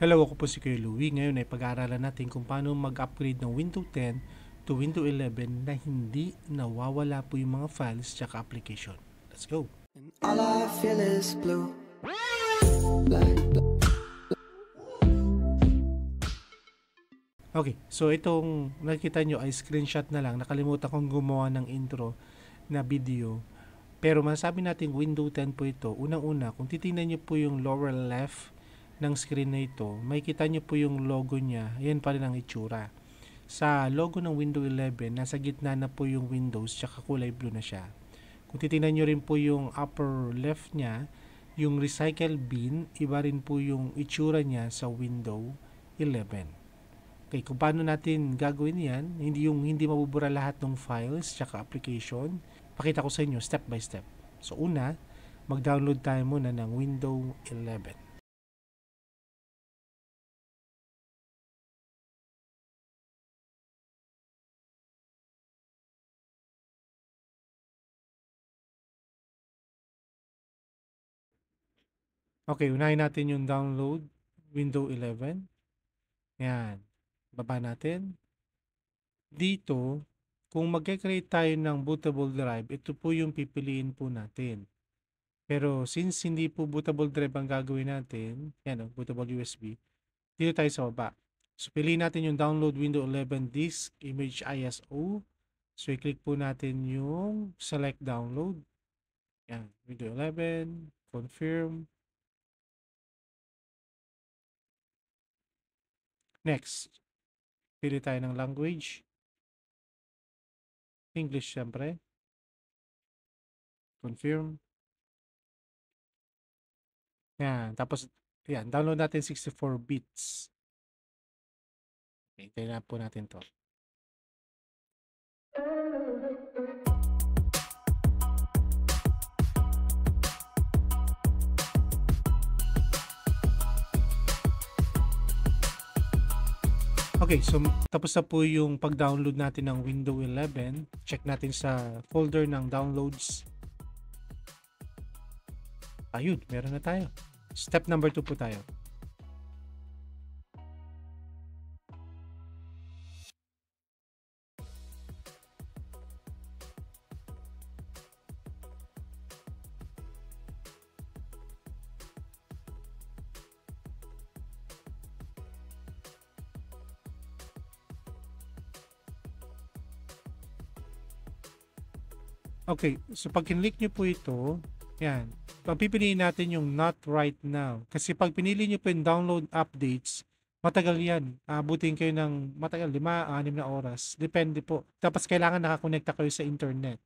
Hello, ako po si Kuya Louie. Ngayon ay pag-aaralan natin kung paano mag-upgrade ng Windows 10 to Windows 11 na hindi nawawala po yung mga files tsaka application. Let's go! And all I feel is blue. Like Okay, so itong nakikita nyo ay screenshot na lang. Nakalimutan kong gumawa ng intro na video. Pero masasabi natin Windows 10 po ito. Unang-una, kung titingnan nyo po yung lower left ng screen na ito, may kita nyo po yung logo niya. Yan pa rin ang itsura. Sa logo ng Windows 11, nasa gitna na po yung Windows, tsaka kulay blue na siya. Kung titingnan nyo rin po yung upper left niya, yung recycle bin, iba rin po yung itsura niya sa Windows 11. Okay, kung paano natin gagawin yan, hindi mabubura lahat ng files tsaka application, pakita ko sa inyo step by step. So una, mag-download tayo muna ng Windows 11. Okay, unahin natin yung download Windows 11. Yan. Baba natin. Dito, kung mag-create tayo ng bootable drive, ito po yung pipiliin po natin. Pero since hindi po bootable drive ang gagawin natin, yan o, bootable USB, dito tayo sa baba. So, piliin natin yung download Windows 11 disk image ISO. So, i-click po natin yung select download. Yan, Windows 11, confirm. Next, pili tayo ng language. English syempre. Confirm. Yan, tapos, yan, download natin 64 bits. Okay, tayo na po natin to. Okay, so tapos na po yung pag-download natin ng Windows 11. Check natin sa folder ng downloads. Ayun, meron na tayo. Step number 2 po tayo. Okay, so pag kinlik nyo po ito, yan, pipiliin natin yung not right now. Kasi pag pinili nyo po yung download updates, matagal yan. Abutin kayo ng matagal, 5-6 na oras. Depende po. Tapos kailangan nakakonekta kayo sa internet.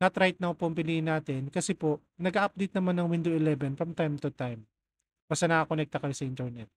Not right now po ang piliin natin kasi po, nag-update naman ng Windows 11 from time to time. Basta nakakonekta kayo sa internet.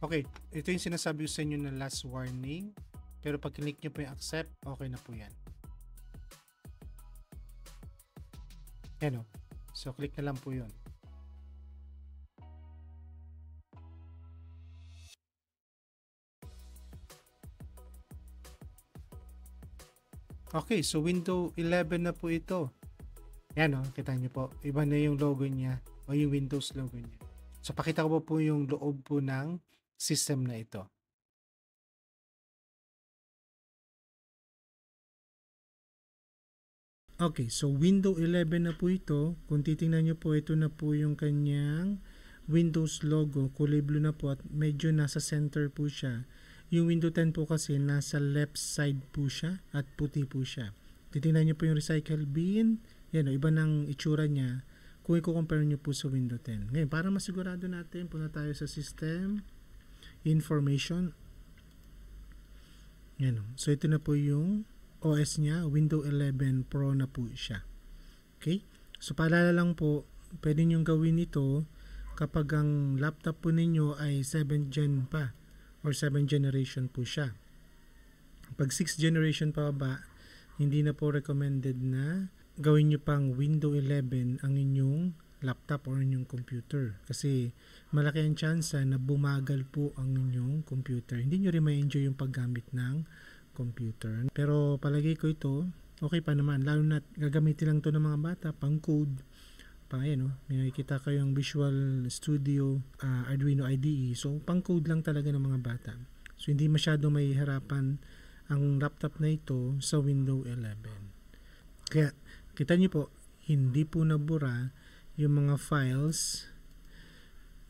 Okay, ito yung sinasabi ko sa inyo na last warning. Pero pag click nyo po yung accept, okay na po yan. Yan o. So, click na lang po yun. Okay, so window 11 na po ito. Yan o, kita nyo po. Iba na yung logo niya o yung Windows logo niya. So, pakita ko po yung loob po ng system na ito. Okay, so window 11 na po ito. Kung titingnan nyo po, ito na po yung kanyang Windows logo. Kulay blue na po at medyo nasa center po siya. Yung window 10 po kasi nasa left side po siya at puti po siya. Titingnan nyo po yung recycle bin. Yan o, iba ng itsura niya kung i-compare nyo po sa window 10. Ngayon, para masigurado natin, punta tayo sa system, information. Yan o. So, ito na po yung OS niya, Windows 11 Pro na po siya. Okay? So, paalala lang po, pwede nyo gawin ito kapag ang laptop po ninyo ay 7th gen pa or 7th generation po siya. Pag 6th generation pa ba, hindi na po recommended na gawin nyo pang Windows 11 ang inyong laptop or inyong computer. Kasi malaki ang chance na bumagal po ang inyong computer. Hindi nyo rin ma-enjoy yung paggamit ng computer. Pero palagay ko ito, okay pa naman. Lalo na gagamitin lang to ng mga bata, pang code. Pang ayan, may nakikita kayong Visual Studio, Arduino IDE. So, pang code lang talaga ng mga bata. So, hindi masyado may harapan ang laptop na ito sa Windows 11. Kaya, kita nyo po, hindi po nabura yung mga files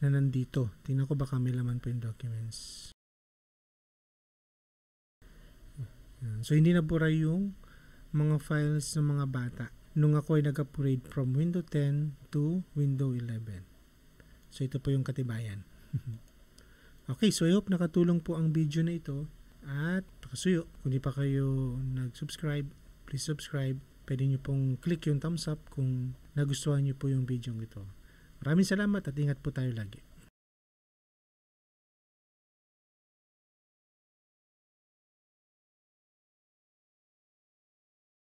na nandito. Tingnan ko baka may laman po yung documents. So, hindi nabura yung mga files ng mga bata nung ako ay nag-upgrade from Windows 10 to Windows 11. So, ito po yung katibayan. Okay, so I hope nakatulong po ang video na ito. At pakasuyo, kung di pa kayo nag-subscribe, please subscribe. Pwede nyo pong click yung thumbs up kung nagustuhan nyo po yung video ito. Maraming salamat at ingat po tayo lagi.